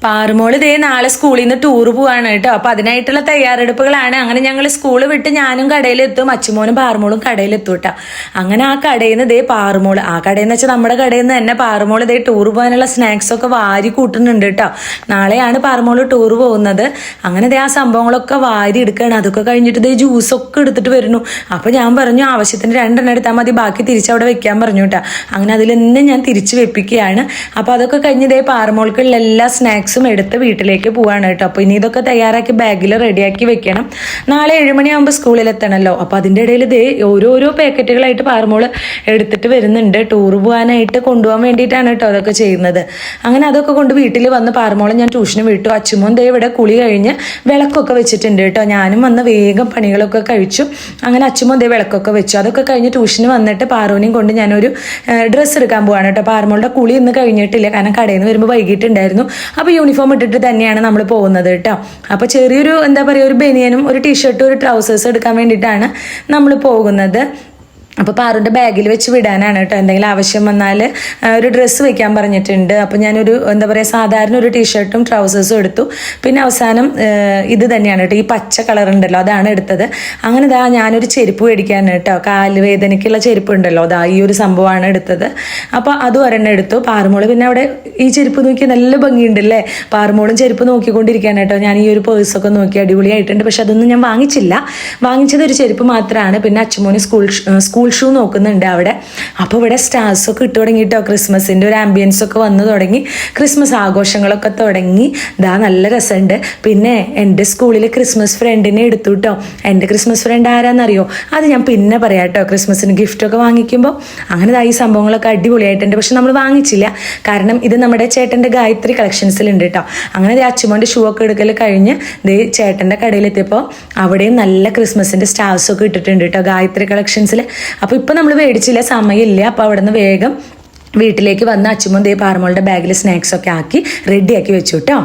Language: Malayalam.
പാറുമോള് ഇതേ നാളെ സ്കൂളിൽ നിന്ന് ടൂർ പോവാണ് കേട്ടോ. അപ്പൊ അതിനായിട്ടുള്ള തയ്യാറെടുപ്പുകളാണ്. അങ്ങനെ ഞങ്ങൾ സ്കൂൾ വിട്ട് ഞാനും കടയിലെത്തും, അച്ചുമോനും പാറുമോളും കടയിലെത്തും കേട്ടോ. അങ്ങനെ ആ കടയിൽ നിന്ന് ഇതേ പാറുമോള്, ആ കടയിൽ നിന്ന് വെച്ചാൽ നമ്മുടെ കടയിൽ നിന്ന് തന്നെ പാറുമോള് ഇതേ ടൂർ പോകാനുള്ള സ്നാക്സ് ഒക്കെ വാരി കൂട്ടുന്നുണ്ട് കേട്ടോ. നാളെയാണ് പാറുമോള് ടൂർ പോകുന്നത്. അങ്ങനെ ഇതേ ആ സംഭവങ്ങളൊക്കെ വാരി എടുക്കുകയാണ്. അതൊക്കെ കഴിഞ്ഞിട്ട് ഇതേ ജ്യൂസൊക്കെ എടുത്തിട്ട് വരുന്നു. അപ്പൊ ഞാൻ പറഞ്ഞു ആവശ്യത്തിന് 2 എടുത്താൽ മതി, ബാക്കി തിരിച്ചവിടെ വെക്കാൻ പറഞ്ഞു കേട്ടോ. അങ്ങനെ അതിൽ തന്നെ ഞാൻ തിരിച്ചു വെപ്പിക്കുകയാണ്. അപ്പൊ അതൊക്കെ കഴിഞ്ഞ് ഇതേ പാറുമോൾക്കുള്ള എല്ലാ സ്നാക്സും എടുത്ത് വീട്ടിലേക്ക് പോവാണ് കേട്ടോ. അപ്പോൾ ഇനി ഇതൊക്കെ തയ്യാറാക്കി ബാഗിൽ റെഡിയാക്കി വെക്കണം. നാളെ 7 മണിയാകുമ്പോൾ സ്കൂളിൽ എത്തണമല്ലോ. അപ്പോൾ അതിൻ്റെ ഇടയിൽ ഇതേ ഓരോരോ പാക്കറ്റുകളായിട്ട് പാറുമോള് എടുത്തിട്ട് വരുന്നുണ്ട്. ടൂർ പോകാനായിട്ട് കൊണ്ടുപോകാൻ വേണ്ടിയിട്ടാണ് കേട്ടോ അതൊക്കെ ചെയ്യുന്നത്. അങ്ങനെ അതൊക്കെ കൊണ്ട് വീട്ടിൽ വന്ന് പാറുമോളെ ഞാൻ ട്യൂഷന് വിട്ടു. അച്ചുമോൻ ദേ ഇവിടെ കുളി കഴിഞ്ഞ് വിളക്കൊക്കെ വെച്ചിട്ടുണ്ട് കേട്ടോ. ഞാനും വന്ന് വേഗം പണികളൊക്കെ കഴിച്ചു. അങ്ങനെ അച്ചുമോൻ ദേ വിളക്കൊക്കെ വെച്ചു. അതൊക്കെ കഴിഞ്ഞ് ട്യൂഷന് വന്നിട്ട് പാറുവിനെയും കൊണ്ട് ഞാനൊരു ഡ്രസ്സ് എടുക്കാൻ പോവാണ് കേട്ടോ. പാറുമോളുടെ കുളി ഇന്ന് കഴിഞ്ഞിട്ടില്ല, കാരണം കടയിൽ നിന്ന് വരുമ്പോൾ വൈകിട്ടുണ്ടായിരുന്നു. അപ്പോൾ യൂണിഫോം ഇട്ടിട്ട് തന്നെയാണ് നമ്മൾ പോകുന്നത് കേട്ടോ. അപ്പോൾ ചെറിയൊരു എന്താ പറയുക, ഒരു ബനിയനും ഒരു ടീഷർട്ടും ഒരു ട്രൗസേഴ്സ് എടുക്കാൻ വേണ്ടിയിട്ടാണ് നമ്മൾ പോകുന്നത്. അപ്പോൾ പാറുവിൻ്റെ ബാഗിൽ വെച്ച് വിടാനാണ് കേട്ടോ. എന്തെങ്കിലും ആവശ്യം വന്നാൽ ഒരു ഡ്രസ്സ് വെക്കാൻ പറഞ്ഞിട്ടുണ്ട്. അപ്പോൾ ഞാനൊരു എന്താ പറയുക, സാധാരണ ഒരു ടീഷർട്ടും ട്രൗസേഴ്സും എടുത്തു. പിന്നെ അവസാനം ഇത് തന്നെയാണ് കേട്ടോ, ഈ പച്ച കളർ ഉണ്ടല്ലോ അതാണ് എടുത്തത്. അങ്ങനെ ഇതാ ഞാനൊരു ചെരുപ്പ് മേടിക്കാൻ കേട്ടോ, കാല് വേദനയ്ക്കുള്ള ചെരുപ്പ് ഉണ്ടല്ലോ, അതാ ഈ ഒരു സംഭവമാണ് എടുത്തത്. അപ്പോൾ അതും ഒരെണ്ണം എടുത്തു. പാറുമോള് പിന്നെ അവിടെ ഈ ചെരുപ്പ് നോക്കി നല്ല ഭംഗിയുണ്ടല്ലേ. പാറുമോളും ചെരുപ്പ് നോക്കിക്കൊണ്ടിരിക്കാൻ കേട്ടോ. ഞാൻ ഈ ഒരു പേഴ്സൊക്കെ നോക്കി അടിപൊളിയായിട്ടുണ്ട്. പക്ഷെ അതൊന്നും ഞാൻ വാങ്ങിച്ചില്ല. വാങ്ങിച്ചത് ഒരു ചെരുപ്പ് മാത്രമാണ്. പിന്നെ അച്ചുമോന് സ്കൂൾ ഷൂ നോക്കുന്നുണ്ട് അവിടെ. അപ്പോൾ ഇവിടെ സ്റ്റാർസൊക്കെ ഇട്ട് തുടങ്ങി കേട്ടോ. ക്രിസ്മസിൻ്റെ ഒരു ആംബിയൻസ് ഒക്കെ വന്നു തുടങ്ങി. ക്രിസ്മസ് ആഘോഷങ്ങളൊക്കെ തുടങ്ങി. ഇതാ നല്ല രസമുണ്ട്. പിന്നെ എൻ്റെ സ്കൂളിൽ ക്രിസ്മസ് ഫ്രണ്ടിനെ എടുത്തു കേട്ടോ. എൻ്റെ ക്രിസ്മസ് ഫ്രണ്ട് ആരാന്നറിയോ? അത് ഞാൻ പിന്നെ പറയാം കേട്ടോ, ക്രിസ്മസിന് ഗിഫ്റ്റൊക്കെ വാങ്ങിക്കുമ്പോൾ. അങ്ങനെ ഈ സംഭവങ്ങളൊക്കെ അടിപൊളിയായിട്ടുണ്ട്. പക്ഷെ നമ്മൾ വാങ്ങിച്ചില്ല, കാരണം ഇത് നമ്മുടെ ചേട്ടൻ്റെ ഗായത്രി കളക്ഷൻസിലുണ്ട് കേട്ടോ. അങ്ങനെ അച്ചുമോൻ്റെ ഷൂ ഒക്കെ എടുക്കൽ കഴിഞ്ഞ് ചേട്ടൻ്റെ കടയിലെത്തിയപ്പോൾ അവിടെയും നല്ല ക്രിസ്മസിൻ്റെ സ്റ്റാർസൊക്കെ ഇട്ടിട്ടുണ്ട് കേട്ടോ, ഗായത്രി കളക്ഷൻസിൽ. അപ്പോൾ ഇപ്പം നമ്മൾ മേടിച്ചില്ല, സമയമില്ല. അപ്പോൾ അവിടെ നിന്ന് വേഗം വീട്ടിലേക്ക് വന്ന് അച്ചുമോൻ പാറുമോളുടെ ബാഗിൽ സ്നാക്സ് ഒക്കെ ആക്കി റെഡിയാക്കി വെച്ചു കേട്ടോ.